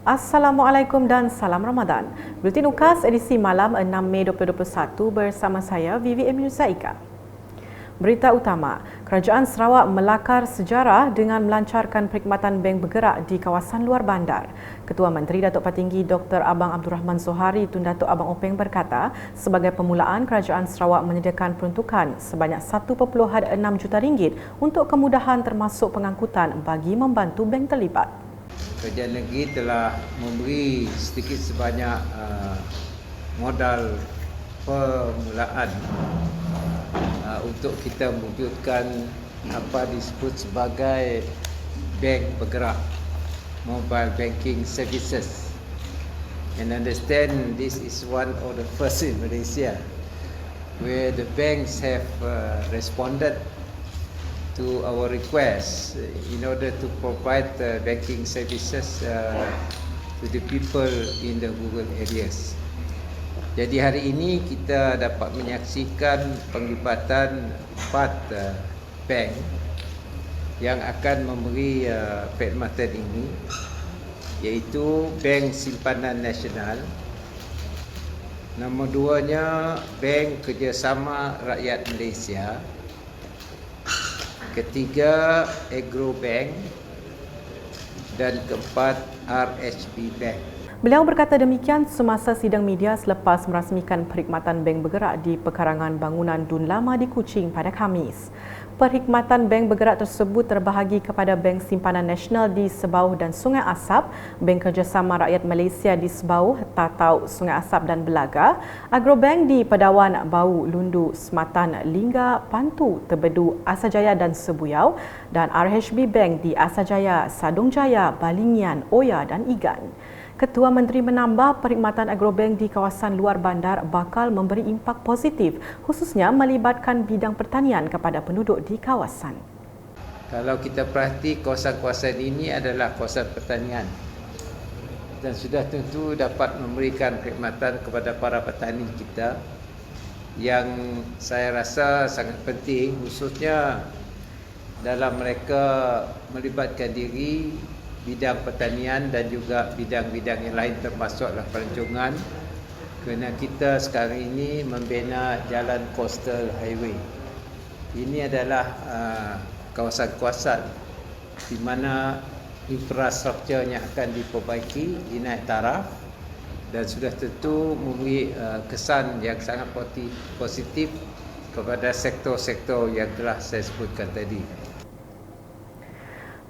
Assalamualaikum dan salam Ramadan. Buletin UKAS edisi malam 6 Mei 2021 bersama saya Vivi Eminuzaika. Berita utama, Kerajaan Sarawak melakar sejarah dengan melancarkan perkhidmatan bank bergerak di kawasan luar bandar. Ketua Menteri Datuk Patinggi Dr. Abang Abdul Rahman Zohari Tun Datuk Abang Openg berkata, sebagai permulaan Kerajaan Sarawak menyediakan peruntukan sebanyak 1.6 juta ringgit untuk kemudahan termasuk pengangkutan bagi membantu bank terlibat. Kerajaan negeri telah memberi sedikit sebanyak modal permulaan untuk kita mewujudkan apa disebut sebagai bank bergerak, mobile banking services. And understand this is one of the first in Malaysia where the banks have responded to our request in order to provide banking services to the people in the rural areas. Jadi hari ini kita dapat menyaksikan penglibatan 4 bank yang akan memberi perkhidmatan ini, iaitu Bank Simpanan Nasional, nombor 2-nya Bank Kerjasama Rakyat Malaysia, ketiga Agro Bank, dan keempat RHB Bank. Beliau berkata demikian semasa sidang media selepas merasmikan perkhidmatan bank bergerak di pekarangan bangunan Dun Lama di Kuching pada Khamis. Perkhidmatan bank bergerak tersebut terbahagi kepada Bank Simpanan Nasional di Sebauh dan Sungai Asap, Bank Kerjasama Rakyat Malaysia di Sebauh, Tatau, Sungai Asap dan Belaga, Agrobank di Pedawan, Bau, Lundu, Sematan, Lingga, Pantu, Tebedu, Asajaya dan Sebuyau, dan RHB Bank di Asajaya, Sadong Jaya, Balingian, Oya dan Igan. Ketua Menteri menambah perkhidmatan agrobank di kawasan luar bandar bakal memberi impak positif, khususnya melibatkan bidang pertanian kepada penduduk di kawasan. Kalau kita perhati, kawasan-kawasan ini adalah kawasan pertanian dan sudah tentu dapat memberikan perkhidmatan kepada para petani kita yang saya rasa sangat penting, khususnya dalam mereka melibatkan diri bidang pertanian dan juga bidang-bidang yang lain termasuklah pelancongan, kerana kita sekarang ini membina jalan coastal highway. Ini adalah kawasan-kawasan di mana infrastrukturnya akan diperbaiki, dinaik taraf, dan sudah tentu memberi kesan yang sangat positif kepada sektor-sektor yang telah saya sebutkan tadi.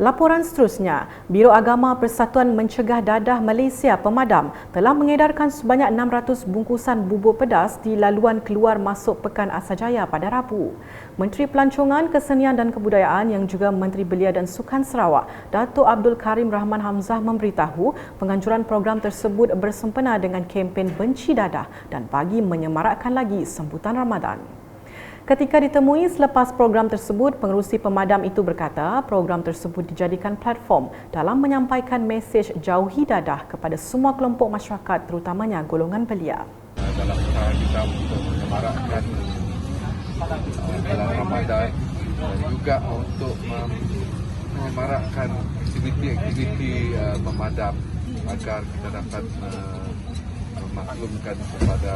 Laporan seterusnya, Biro Agama Persatuan Mencegah Dadah Malaysia Pemadam telah mengedarkan sebanyak 600 bungkusan bubur pedas di laluan keluar masuk Pekan Asajaya pada Rabu. Menteri Pelancongan, Kesenian dan Kebudayaan yang juga Menteri Belia dan Sukan Sarawak, Datuk Abdul Karim Rahman Hamzah memberitahu penganjuran program tersebut bersempena dengan kempen Benci Dadah dan bagi menyemarakkan lagi sambutan Ramadan. Ketika ditemui selepas program tersebut, pengerusi pemadam itu berkata program tersebut dijadikan platform dalam menyampaikan mesej jauhi dadah kepada semua kelompok masyarakat terutamanya golongan belia. Dalam usaha kita untuk menyemarakkan dalam Ramadan dan juga untuk menyemarakkan aktiviti-aktiviti pemadam agar kita dapat memaklumkan kepada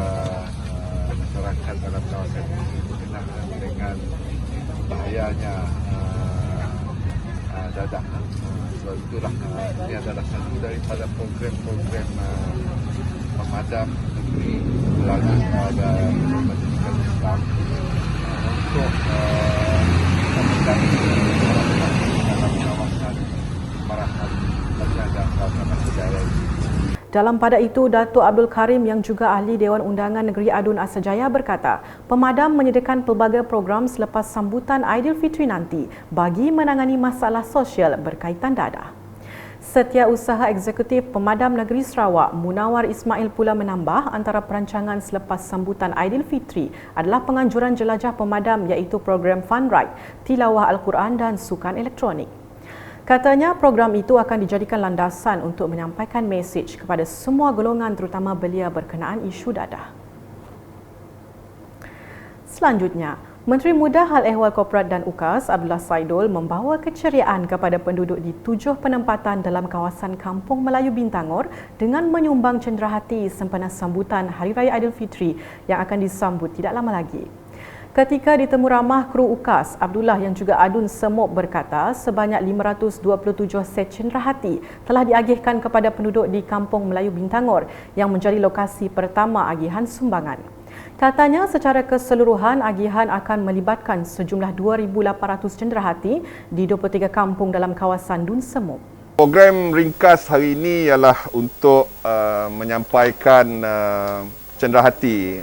masyarakat dalam kawasan ini berkenaan dengan bahayanya dadah. Sebab itulah ini adalah satu daripada program-program pemadam negeri melalui pada Majliskan Islam untuk memegangi dalam kawasan marahan dan kawasan Asajaya ini. Dalam pada itu, Datuk Abdul Karim yang juga ahli Dewan Undangan Negeri Adun Asajaya berkata, pemadam menyediakan pelbagai program selepas sambutan Aidilfitri nanti bagi menangani masalah sosial berkaitan dadah. Setiausaha Eksekutif Pemadam Negeri Sarawak, Munawar Ismail pula menambah antara perancangan selepas sambutan Aidilfitri adalah penganjuran jelajah pemadam iaitu program Fun Ride, tilawah Al-Quran dan sukan elektronik. Katanya program itu akan dijadikan landasan untuk menyampaikan mesej kepada semua golongan terutama belia berkenaan isu dadah. Selanjutnya, Menteri Muda Hal Ehwal Korporat dan UKAS Abdullah Saidul membawa keceriaan kepada penduduk di 7 penempatan dalam kawasan Kampung Melayu Bintangor dengan menyumbang cenderahati sempena sambutan Hari Raya Aidilfitri yang akan disambut tidak lama lagi. Ketika ditemu ramah kru UKAS, Abdullah yang juga adun semok berkata sebanyak 527 set cenderahati telah diagihkan kepada penduduk di Kampung Melayu Bintangor yang menjadi lokasi pertama agihan sumbangan. Katanya secara keseluruhan agihan akan melibatkan sejumlah 2,800 cenderahati di 23 kampung dalam kawasan Dun Semok. Program ringkas hari ini ialah untuk menyampaikan cenderahati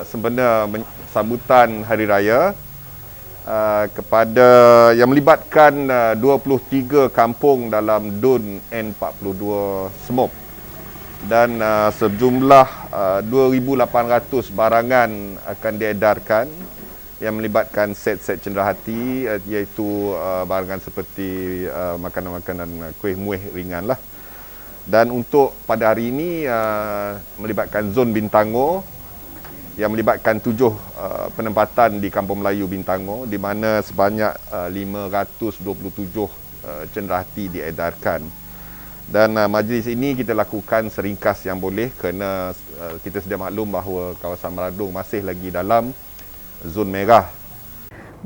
sempena sambutan Hari Raya kepada yang melibatkan 23 kampung dalam Dun N42 Semok. Dan sejumlah 2,800 barangan akan diedarkan yang melibatkan set-set cenderahati iaitu barangan seperti makanan-makanan kuih muih ringan lah. Dan untuk pada hari ini melibatkan zon Bintangor yang melibatkan 7 penempatan di Kampung Melayu Bintangor di mana sebanyak 527 cenderahati diedarkan. Dan majlis ini kita lakukan seringkas yang boleh kerana kita sedia maklum bahawa kawasan Meradung masih lagi dalam zon merah.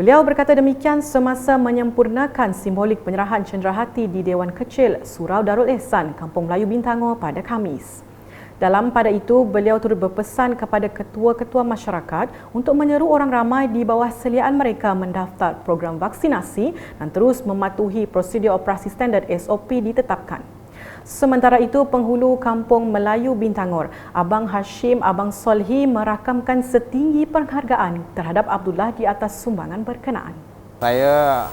Beliau berkata demikian semasa menyempurnakan simbolik penyerahan cenderahati di Dewan Kecil Surau Darul Ehsan, Kampung Melayu Bintangor pada Khamis. Dalam pada itu, beliau turut berpesan kepada ketua-ketua masyarakat untuk menyeru orang ramai di bawah seliaan mereka mendaftar program vaksinasi dan terus mematuhi prosedur operasi standard SOP ditetapkan. Sementara itu, penghulu Kampung Melayu Bintangor, Abang Hashim Abang Solhi merakamkan setinggi penghargaan terhadap Abdullah di atas sumbangan berkenaan. Saya,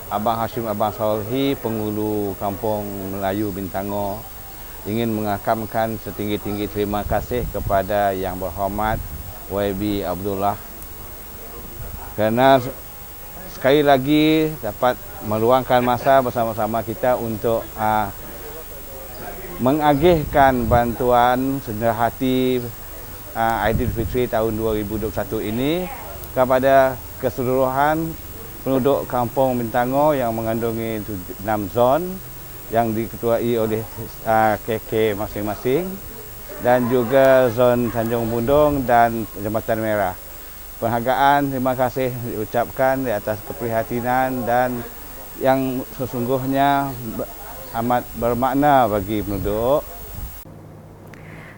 Abang Hashim Abang Solhi, penghulu Kampung Melayu Bintangor, ingin mengakamkan setinggi-tinggi terima kasih kepada Yang Berhormat YB Abdullah kerana sekali lagi dapat meluangkan masa bersama-sama kita untuk mengagihkan bantuan cenderahati Aidilfitri tahun 2021 ini kepada keseluruhan penduduk Kampung Bintangor yang mengandungi 6 zon yang diketuai oleh KK masing-masing dan juga zon Tanjung Bundung dan Jambatan Merah. Penghargaan terima kasih diucapkan di atas keprihatinan dan yang sesungguhnya amat bermakna bagi penduduk.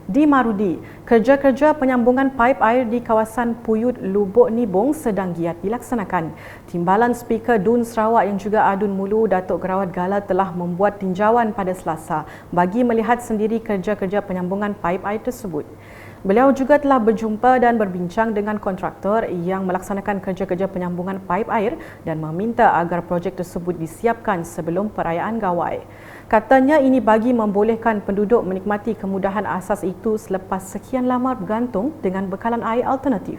Di Marudi, kerja-kerja penyambungan paip air di kawasan Puyut Lubuk Nibong sedang giat dilaksanakan. Timbalan Speaker Dun Sarawak yang juga Adun Mulu Datuk Gerawat Gala telah membuat tinjauan pada Selasa bagi melihat sendiri kerja-kerja penyambungan paip air tersebut. Beliau juga telah berjumpa dan berbincang dengan kontraktor yang melaksanakan kerja-kerja penyambungan paip air dan meminta agar projek tersebut disiapkan sebelum perayaan Gawai. Katanya ini bagi membolehkan penduduk menikmati kemudahan asas itu selepas sekian lama bergantung dengan bekalan air alternatif.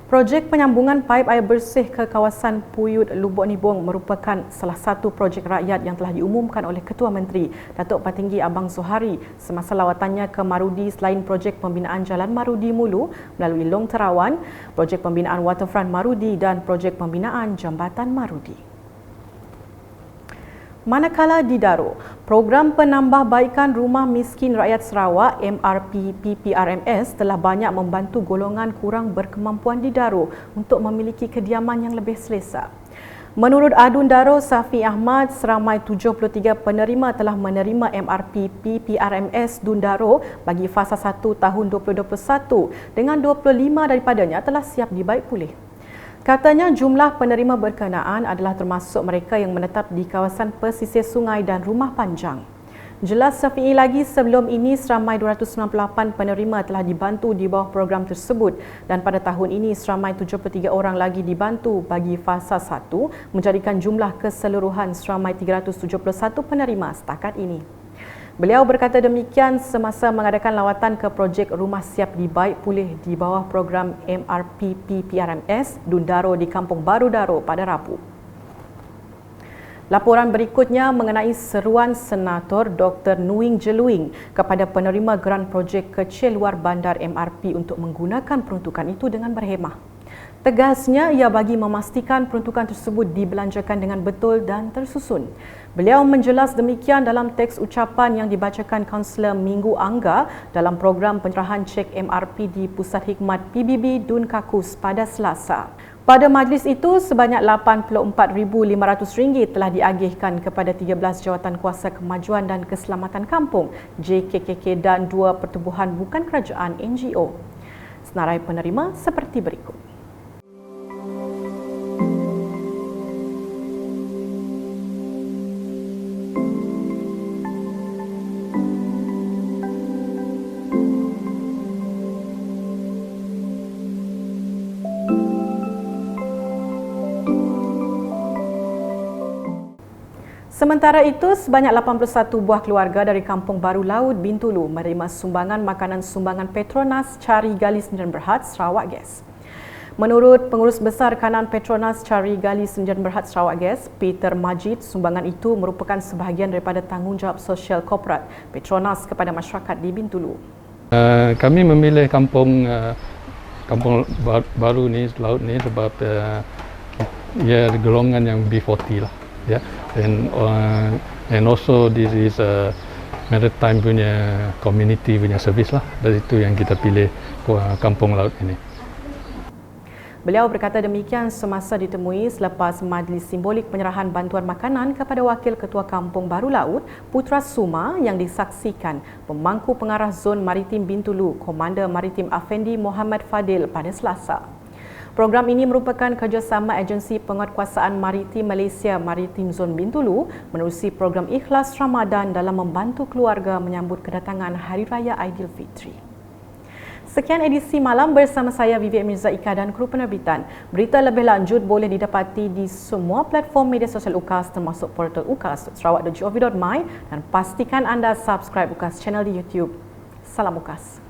Projek penyambungan paip air bersih ke kawasan Puyut Lubuk Nibong merupakan salah satu projek rakyat yang telah diumumkan oleh Ketua Menteri Datuk Patinggi Abang Zohari semasa lawatannya ke Marudi selain projek pembinaan Jalan Marudi Mulu melalui Long Terawan, projek pembinaan Waterfront Marudi dan projek pembinaan Jambatan Marudi. Manakala di Daro, program penambahbaikan Rumah Miskin Rakyat Sarawak MRP PPRMS telah banyak membantu golongan kurang berkemampuan di Daro untuk memiliki kediaman yang lebih selesa. Menurut Adun Daro Safi Ahmad, seramai 73 penerima telah menerima MRP PPRMS Dun Daro bagi fasa 1 tahun 2021 dengan 25 daripadanya telah siap dibaik pulih. Katanya jumlah penerima berkenaan adalah termasuk mereka yang menetap di kawasan pesisir sungai dan rumah panjang. Jelas Safi'i lagi, sebelum ini seramai 298 penerima telah dibantu di bawah program tersebut dan pada tahun ini seramai 73 orang lagi dibantu bagi fasa 1 menjadikan jumlah keseluruhan seramai 371 penerima setakat ini. Beliau berkata demikian semasa mengadakan lawatan ke projek Rumah Siap Dibaik Pulih di bawah program MRP PPRMS Dun Daro di Kampung Baru Daro pada Rabu. Laporan berikutnya mengenai seruan Senator Dr. Nuing Jeluing kepada penerima geran projek kecil luar bandar MRP untuk menggunakan peruntukan itu dengan berhemah. Tegasnya, ia bagi memastikan peruntukan tersebut dibelanjakan dengan betul dan tersusun. Beliau menjelas demikian dalam teks ucapan yang dibacakan Kaunselor Minggu Angga dalam program penyerahan cek MRP di Pusat Hikmat PBB Dun Kakus pada Selasa. Pada majlis itu, sebanyak RM84,500 telah diagihkan kepada 13 Jawatan Kuasa Kemajuan dan Keselamatan Kampung JKKK dan 2 pertubuhan bukan kerajaan NGO. Senarai penerima seperti berikut. Sementara itu, sebanyak 81 buah keluarga dari Kampung Baru Laut Bintulu menerima sumbangan makanan sumbangan Petronas Cari Gali Sdn Bhd Sarawak Gas. Menurut Pengurus Besar Kanan Petronas Cari Gali Sdn Bhd Sarawak Gas, Peter Majid, sumbangan itu merupakan sebahagian daripada tanggungjawab sosial korporat Petronas kepada masyarakat di Bintulu. Kami memilih kampung baru ni, laut ni sebab ia golongan yang B40 lah. Yeah. And also this is a maritime punya community punya service lah. Dari itu yang kita pilih kampung laut ini. Beliau berkata demikian semasa ditemui selepas majlis simbolik penyerahan bantuan makanan kepada Wakil Ketua Kampung Baru Laut, Putra Suma yang disaksikan Pemangku Pengarah Zon Maritim Bintulu, Komander Maritim Afendi Muhammad Fadil pada Selasa. Program ini merupakan kerjasama Agensi Penguatkuasaan Maritim Malaysia Maritim Zon Bintulu menerusi program Ikhlas Ramadan dalam membantu keluarga menyambut kedatangan Hari Raya Aidilfitri. Sekian edisi malam bersama saya Vivian Mirza Ika dan kru penerbitan. Berita lebih lanjut boleh didapati di semua platform media sosial UKAS termasuk portal ukas.sarawak.gov.my dan pastikan anda subscribe UKAS channel di YouTube. Salam UKAS.